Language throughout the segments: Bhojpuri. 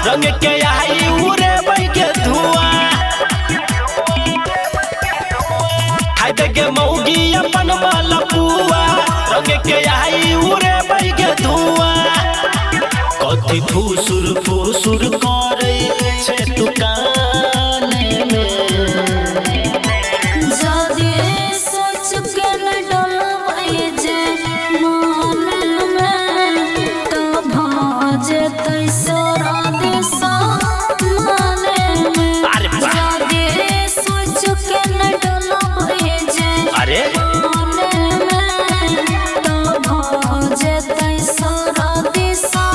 रंग के आई उरे बई के धुआं खाई दे के मौगी अपन मलपुआ रंग के आई उरे बई के धुआं कथी फुसुर फुसुर करे छे तू काने में जदि सोच के न डलबै जे मन में तो भजतै सोरा दिशा माने में जदि सोच के न डलबै जे अरे मन में तो भजतै सोरा दिशा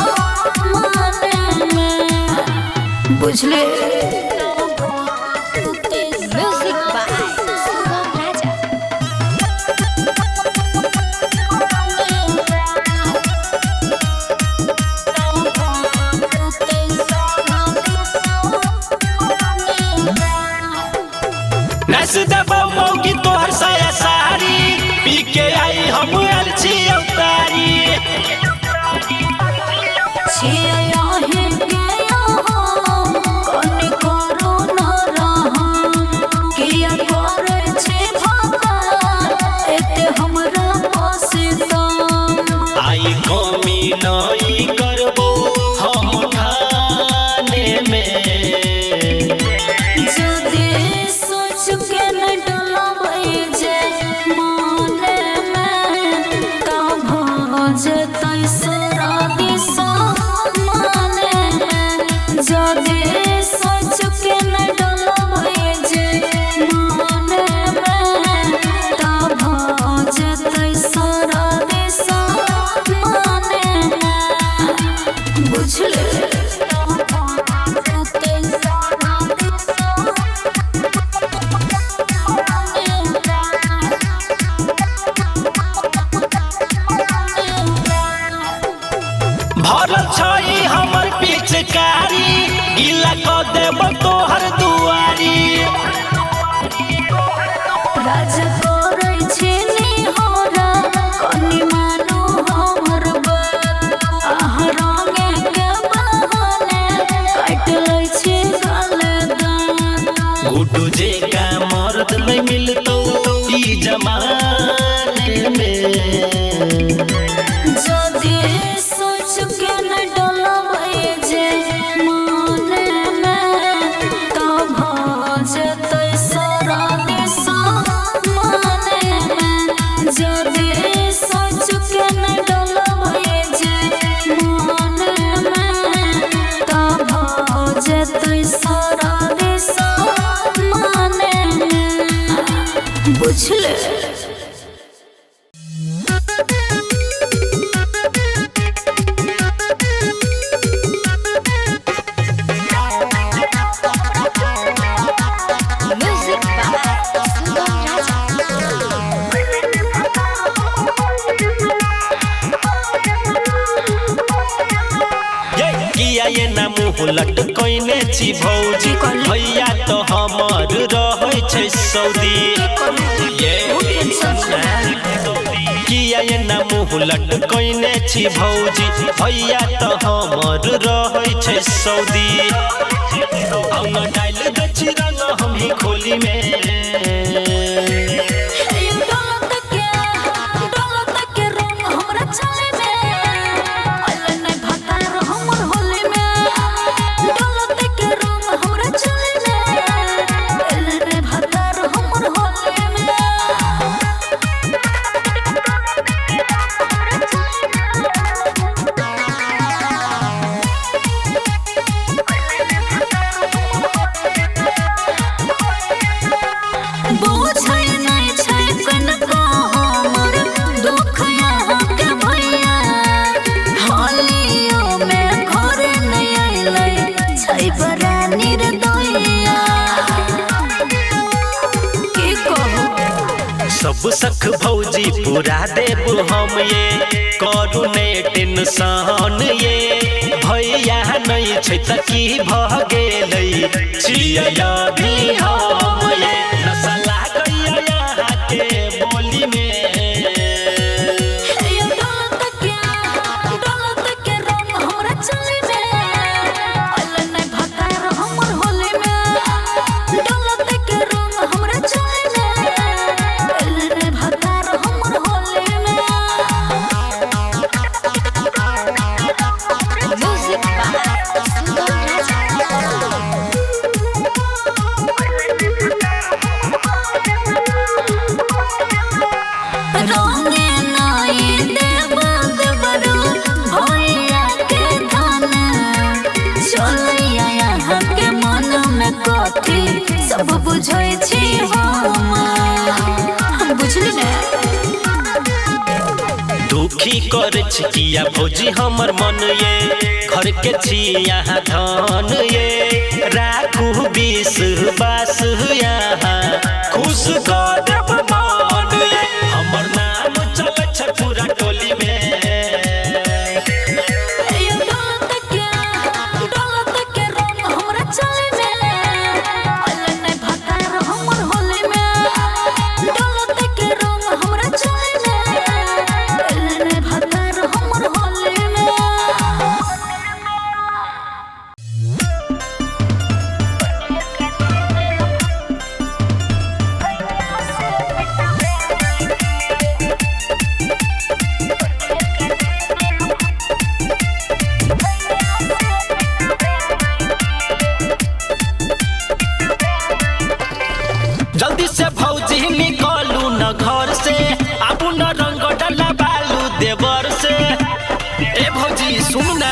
माने में बुझले। Music by Sugam Raja. नस दबो मौगी तोहर साया सारी पी के आई हम अलछी अवतारी छिया है गया कनि करो न रहा किया करे छे भागा एते हमरा पसिता आई कमी नहीं करबो हम खाने में जदि सोच के न डलबै जे मन में तो भजतै सोरा दिशा माने में जदि सोच के न डलबै जे मन में तो भजतै सोरा दिशा माने में बुझले। भरल छई हमर पिचकारी गीला क देब तोहर दुआरी राजा करै छी निहोरा कनि मानो हमर बात आहा रंगे के बहाने काट लै छी गले दाँत गुड्डू जे का मर्द नहीं मिलतो ई जमाने में जदि सोच के न डलबै जे मन में तो भजतै सोरा दिशा माने में जदि सोच के न डलबै जे मन में तो भजतै सोरा दिशा माने में बुझले। Music by Sugam Raja. ये किया ये ना मुँह लटकैने छी भौजी भैया तो हमर रहै छै सऊदी ये किया ये ना मुँह लटकैने छी भौजी भैया तो हमर रहै छै सऊदी आउ न डाल दै छी रंग हम ही खोली में डोलत के रंग हमरा चले में अल्ले नै भतार हमर होली में डोलत के रंग हमरा चले में अल्ले नै भतार हमर होली में बुझै नै छै कनको हमर दुख यहाँ के भैया होलियो में घर नै अइलै छै बड़ा निर्दयिया की कहू सब सख भौजी पूरा देब हम ये करू ने टेंशन ये भैया नहीं छै त की भ गेलै छिया भी हम ये नसला गैया यहाँ के बोली में डोलत के रंग हमरा चले में बुझै छी हम बुझली ने दुखी कर किया भौजी हमर मन ये घर के छी यहाँ धन ये राखू विश्वास यहाँ खुश कर देब मन ये हमर नाम चले छै पूरा टोली में जल्दी से भौजी निकलू न घर से आबू न रंग डला बालू देवर से ए भौजी सुन ना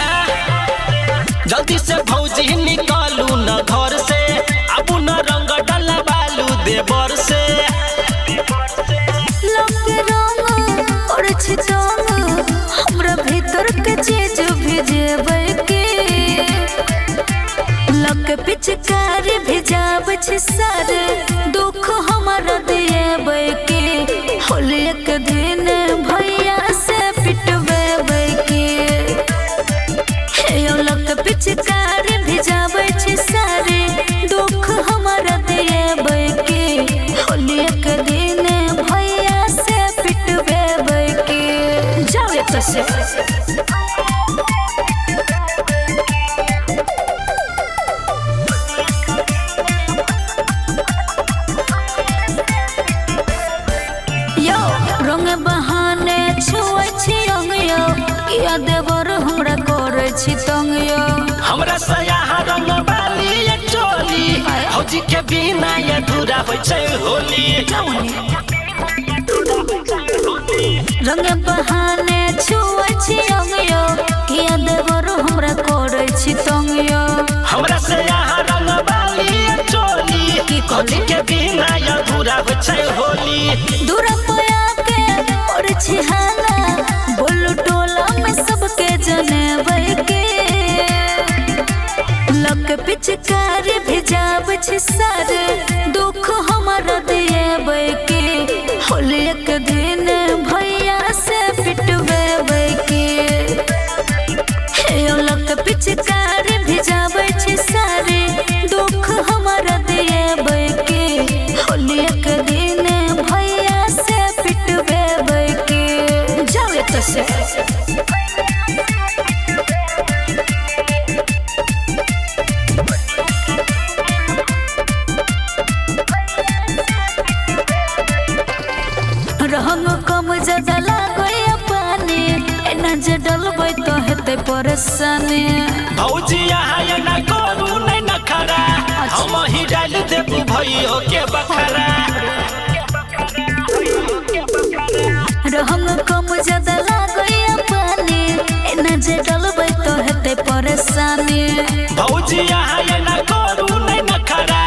जल्दी से भौजी निकलू न घर से आबू न रंग डला बालू देवर से हमरा भीतर के चीज भेजेबै के लक पिचकारी भेजाबै छै सारे दुख हमारा देबै के होली एक दिन भैया से पिटबै के हे लक पिचकारी भेजाबै छै सारे दुख हमारा देबै के होली एक दिन भैया से पिटबै के जाओ एक से रंग बहाने छुए छी रंग यो किया देवर हमरा करे छी तंग यो हमरा सया रंग बाली ये चोली भौजी के बिना ये अधूरा होय छै होली रंग बहाने छुए छी रंग यो किया देवर हमरा करे छी तंग यो हमरा सया रंग बाली ये चोली भौजी के बिना ये अधूरा होय छै होली दूर पया के और छिहाना बोलू टोला में सबके जनेबै के लक पिचकारी भेजाबै छै सारे दुख हमारा देबै के होली एक दिन भैया से पिटबै के हे लक पिचकारी भेजाबै छै सारे दुख हमारा देबै के होली एक दिन भैया से पिटबै के जाओ एक से रंग कम ज्यादा लागै पानी एना जे डलबै तो हेतै परेशानी भौजी यहाँ ये ना करू नहीं न खरा हम ही डाल देबू भइयो के बखरा रंग कम ज्यादा लागै पानी एना जे डलबै तो हेतै परेशानी भौजी यहाँ ये ना करू नहीं न खरा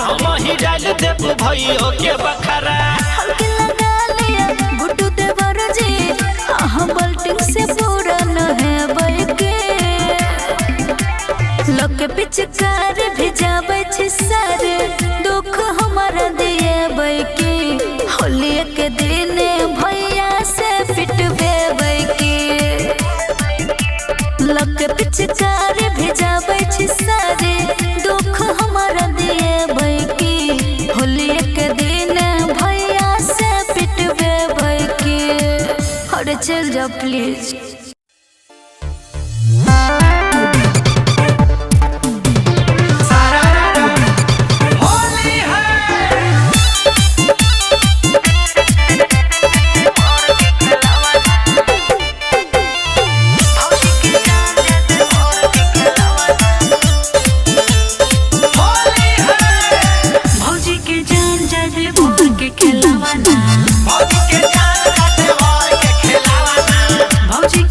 हम ही डाल देबू भइयो के बखरा हल्के लगा लिया गुड्डू देवर जी अहाँ बल्टिंग से पूरा न हेबै के लक पिचकारी भेजाबै छै सारे दुख हमारा देबै के होली एक दिन भैया से पिटबै के लक पिचकारी भेजाबै छै सारे दुख हमारा देबै के होली एक दिन भैया से पिटबै के अरे चल जाओ प्लीज भौजी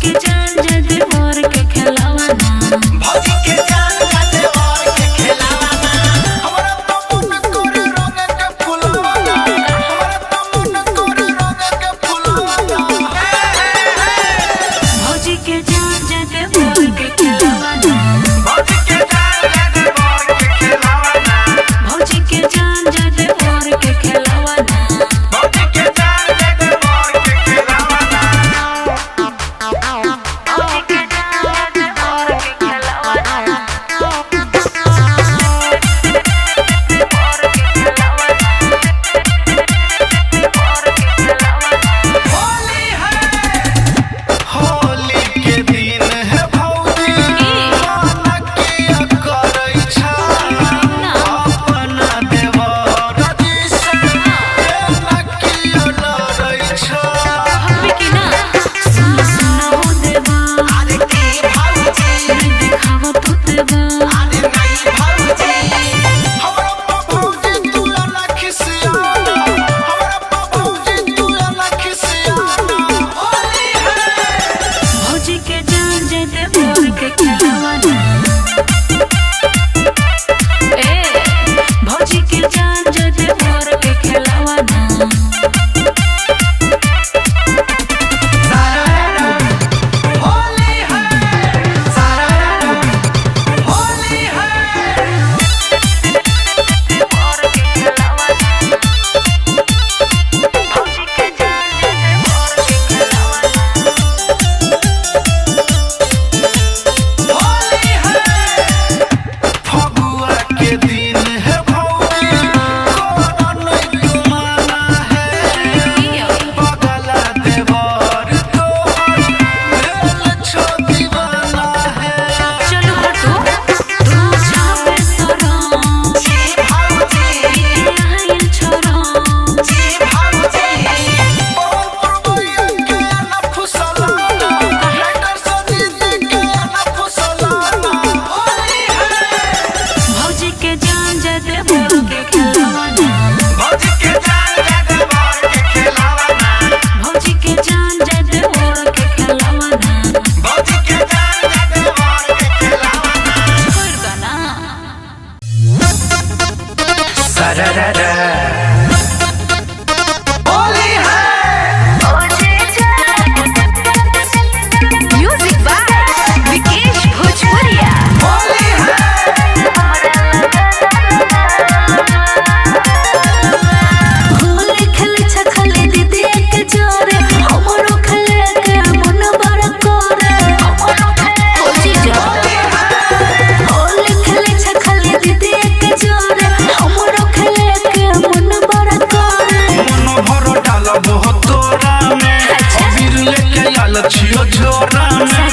आल छियो झोरा में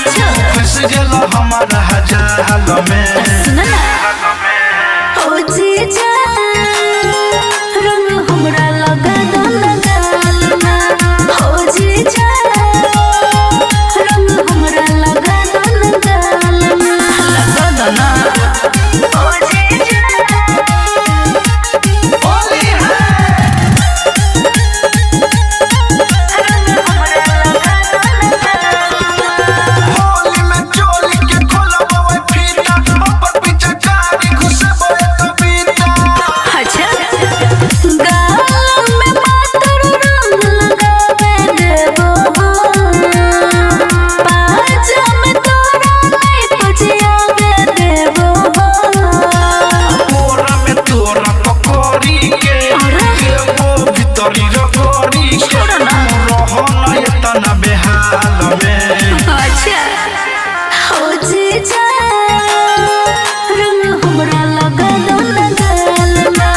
फंस गेल हमारा जाल में सुन ना ओ जीजा रंग हमरा लगा दो लगाल में ओ जीजा रंग हमरा लगा दो लगाल में लगा दो ना ओ जीजा होली है रंग हमरा लगा दो होली में चोली के खोलबो फीता ऊपर पीछे कारी घुसबो कविता अच्छा गाल में मातर रंग लगावे देबो पाजा में तोरा नहीं पजियावे देबो मोरा में तोरा पकोड़ी के देबो भीतरी रगोड़ी के रहो ना इतना बेहाल में अच्छा हो जीजा रंग हमरा लगा दो लगाल में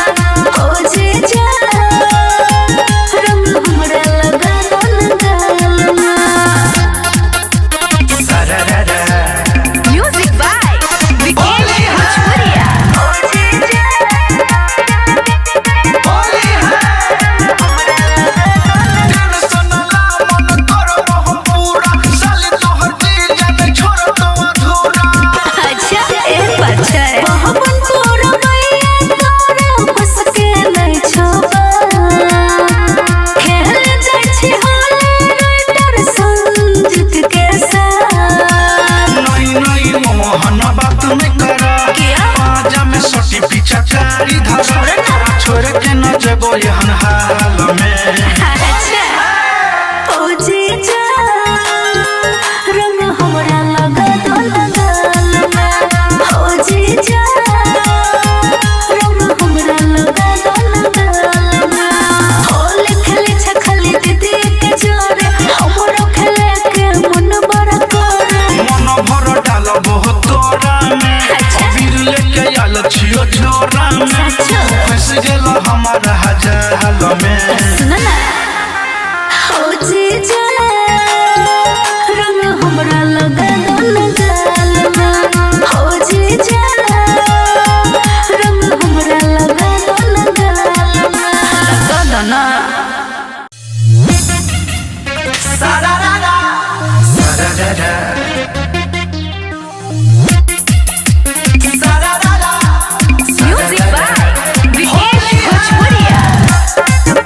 हो जीजा रंग हमरा लगा दो लगाल में Music by Vikesh Bhojpuria. Holi है टेंशन ला मन करबो हम पूरा साली तोहर दिल जाने छोड़ तो अधूरा अच्छा एक बात है मोहब्बत पूरा मैया तोरा बस के नहीं छोबा खेल जाय छी होली राइटर संजीत के साथ नहीं मोहन बात में करा क्या? पाजा में सटी पीछा कारी धरा छोड़ के न जबो यहन हाल में अच्छा ओ जीजा रंग हमरा लगा दो लगाल में ओ जीजा रंग हमरा लगा दो लगाल में हो लिखले छखली दीदी के जोरे हमरो खेले के मन बड़ा करे मन भर डाल बहुत तोरा में अबीर लेके आल छियो झोरा में फंस गेल हमारा जाल में सुन ना हो जीजा रंग हमरा लगा दो लगाल में हो जीजा रंग हमरा लगा दो लगाल में लगा दो ना Music by Vikesh Bhojpuria.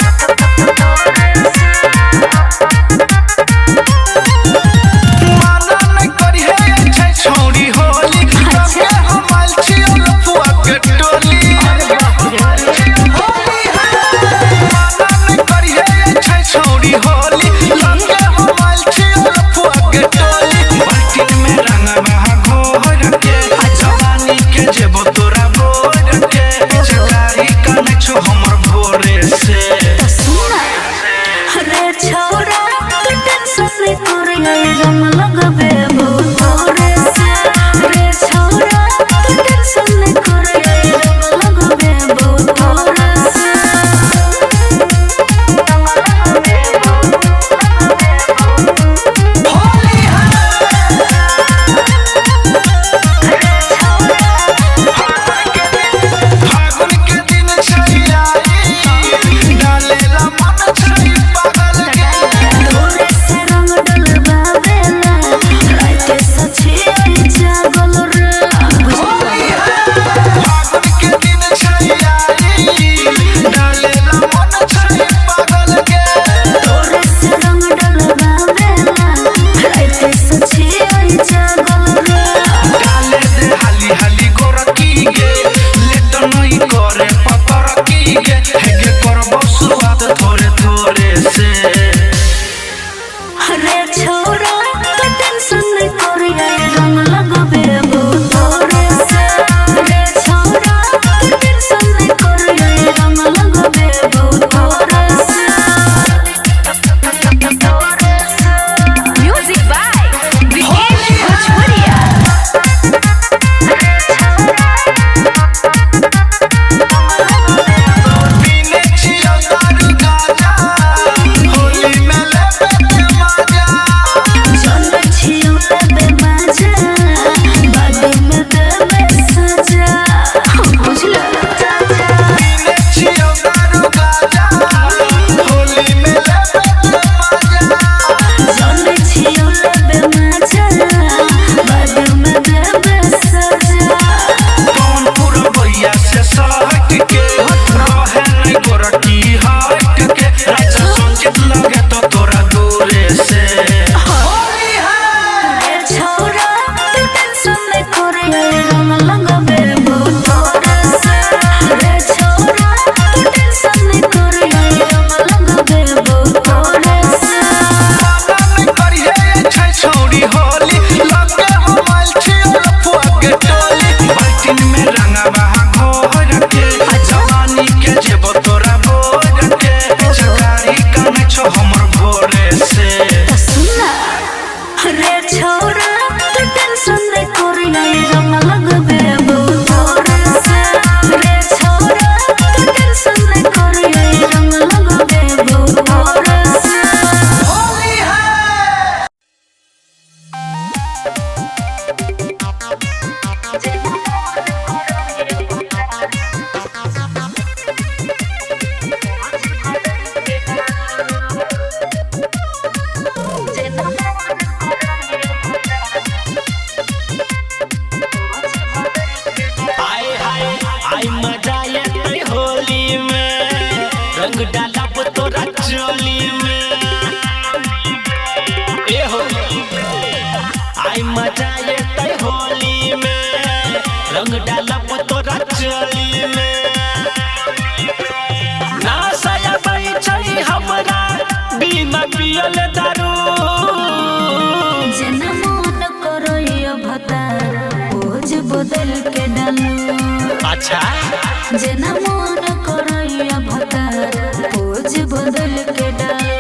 माना नहीं करी है छै छोरी होली के हमाल छियो लफुआ के टोली होली है माना नहीं करी है छै छोरी होली के हमाल छियो लफुआ के टोली बाल्टी में रंगवा घोर के जवानी के जेबो तोरा बोर के चकारी कने छो हमर भोरे से सुन रे छोरा तू टेंशन नहीं कर ये रंग लगबे भोरे से रे छोरा तू टेंशन नहीं कर ये रंग लगबे भोरे से होली है फागुन के दिन छइयाई डालेला मन छइ पागल के भोरे से रंग डलबावेला रात से लगे तो तोरा दूरे से रे छोरा तू टेंशन नहीं करे रंग लगाबे तोरे से रे छोरा तू टेंशन नहीं करे रंग लगाबे तोरे से माना में करिए छै छौरी होली लगे मोबाइल छियो लफुआ के टोली बाल्टीन में रंगवा घोर के जवानी के जेब तोरा बोर के चकारी काने छो हमर भोरे से सुना रे छोरा तू टेंशन नहीं करे रंग लगाबे तोरे से रे छोरा तू टेंशन नहीं करे रंग लगाबे तोरे से होली है आई मजा ये होली में रंग डालब तोरा चोली में ए हो आई मजा ये होली में रंग डालब तोरा चोली में ना साया बैठई हमरा बिना पियल दारू जना मन करइया भतार पोज बदल के डालू अच्छा जना मन करइया भतार पोज बदल के डालू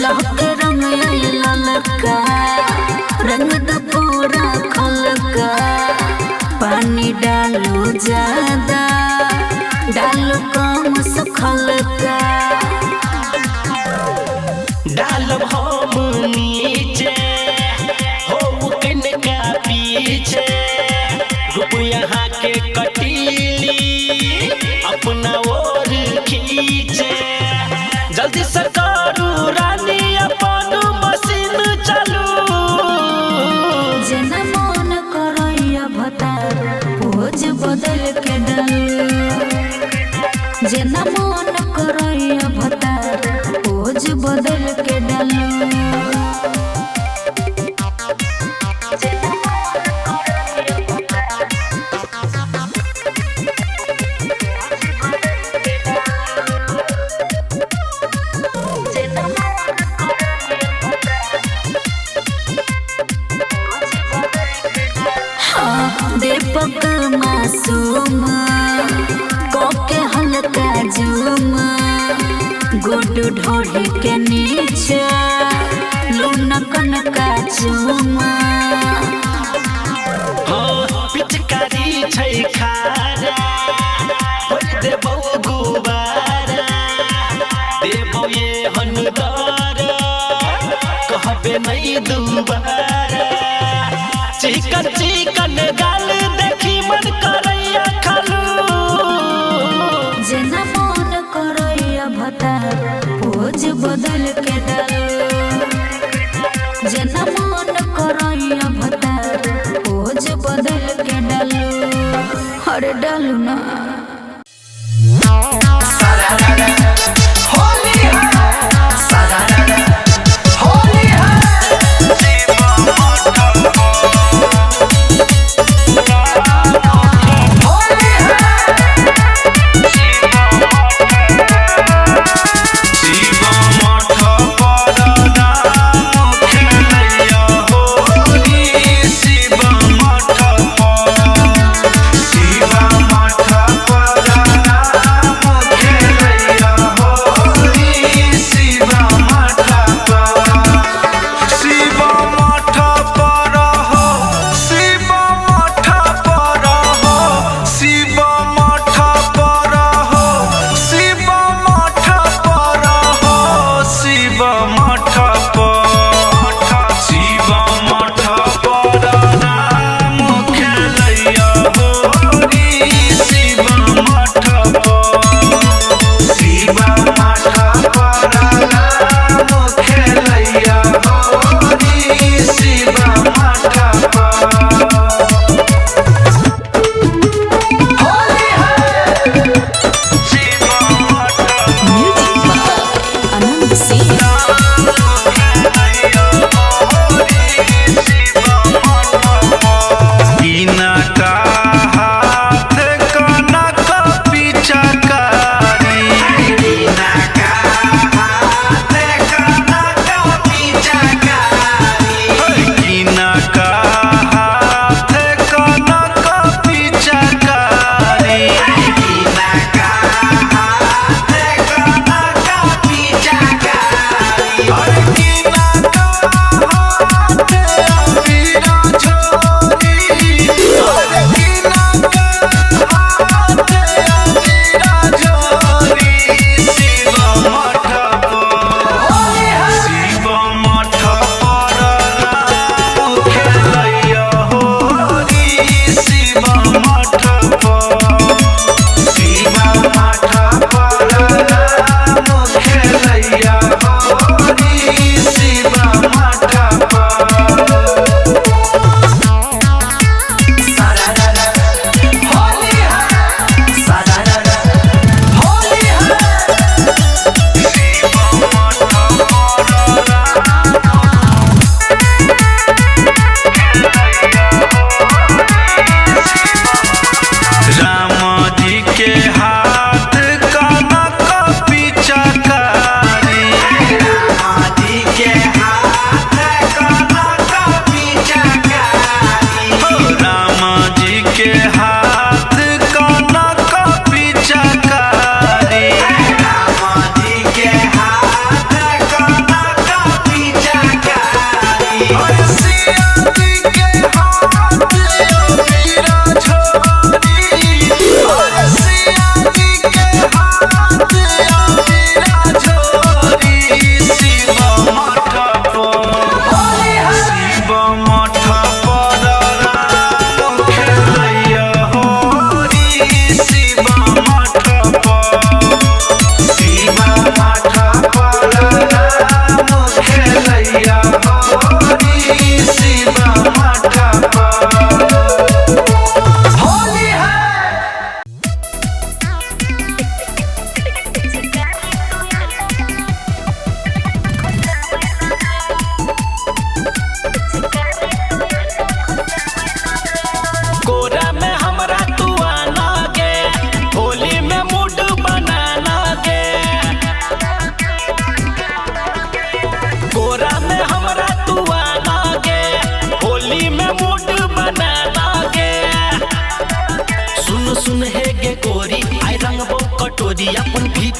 लहके रंग ललका रंग द पूरा खलका पानी डालो ज्यादा डालो कम सुखलका डालब हम नीचे हो किनका पीछे रुपया के कटीली अपना ओर खींचे जल्दी से करू रानी अपन मशीन चालू जना मन करइया भतार पोज बदल के डालू जना मन करइया भतार पोज बदल के डालू दीपक मासूम कोके हल्का जुम गुड ढोढ़ी के नीचे लुनकन का चुमा पिचकारी छै खारा हो देबौ गुबारा देबौ ये हनदार कहबे नहीं दुबारा चिकन चिकन गाल देखी मन करैया खालू जना मन करइया भतार पोज बदल के डालू जना मन करइया भतार पोज बदल के डालू अरे डालू ना होली है होली है शिव मठ पर नाम खेलैया होली शिव मठ पर शिव मठ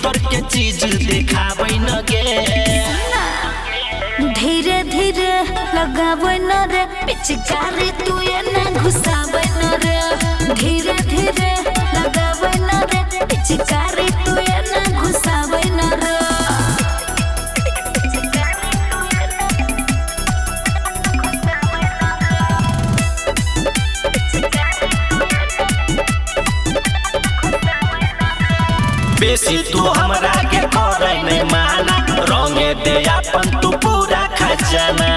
भीतर के चीज देखाबै न गे। धीरे धीरे लगाबै न रे पिचकारी तू ये न घुसाबै न रे। धीरे धीरे लगाबै न रे पिचकारी तू ये न घुसाबै न रे। बेसी तू हमरा के करे नहीं माना, रंगे दे अपन तू पूरा खजाना।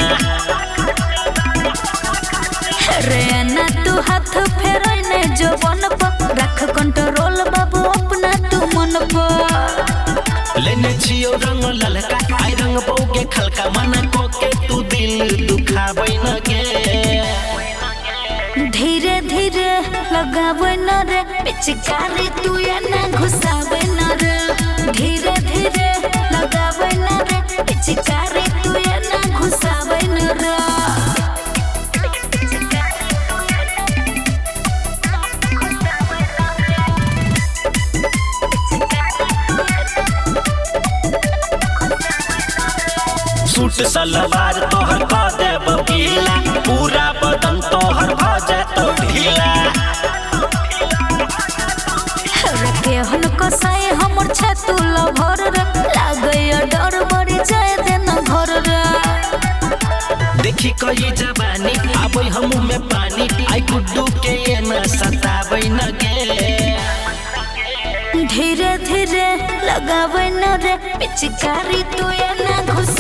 रे ना तू हाथ फेरै ने जवन पर, रख कंट्रोल बाबू अपना तू मन पर। लेने छियो रंग ललका, आई रंग बोगे खलका, मन को के तू दिल दुखाबै न गे। धीरे धीरे लगाबै न रे पिचकारी तू ये न घुसाबै न रे। धीरे धीरे लगाबै न रे पिचकारी तू ये न घुसाबै न रे। सूट सलवार तोहर क देब गीला, पूरा बदन तोहर भ जातो ढीला। केहन कसाई हमर छतु लभर रे, लागैया डर बड़ी जाए देना घर रे। देखी कई जवानी आबै हमू में पानी, आई गुड्डू के ये न सताबै न गे। धीरे धीरे लगाबै न रे पिचकारी तू ये न घुस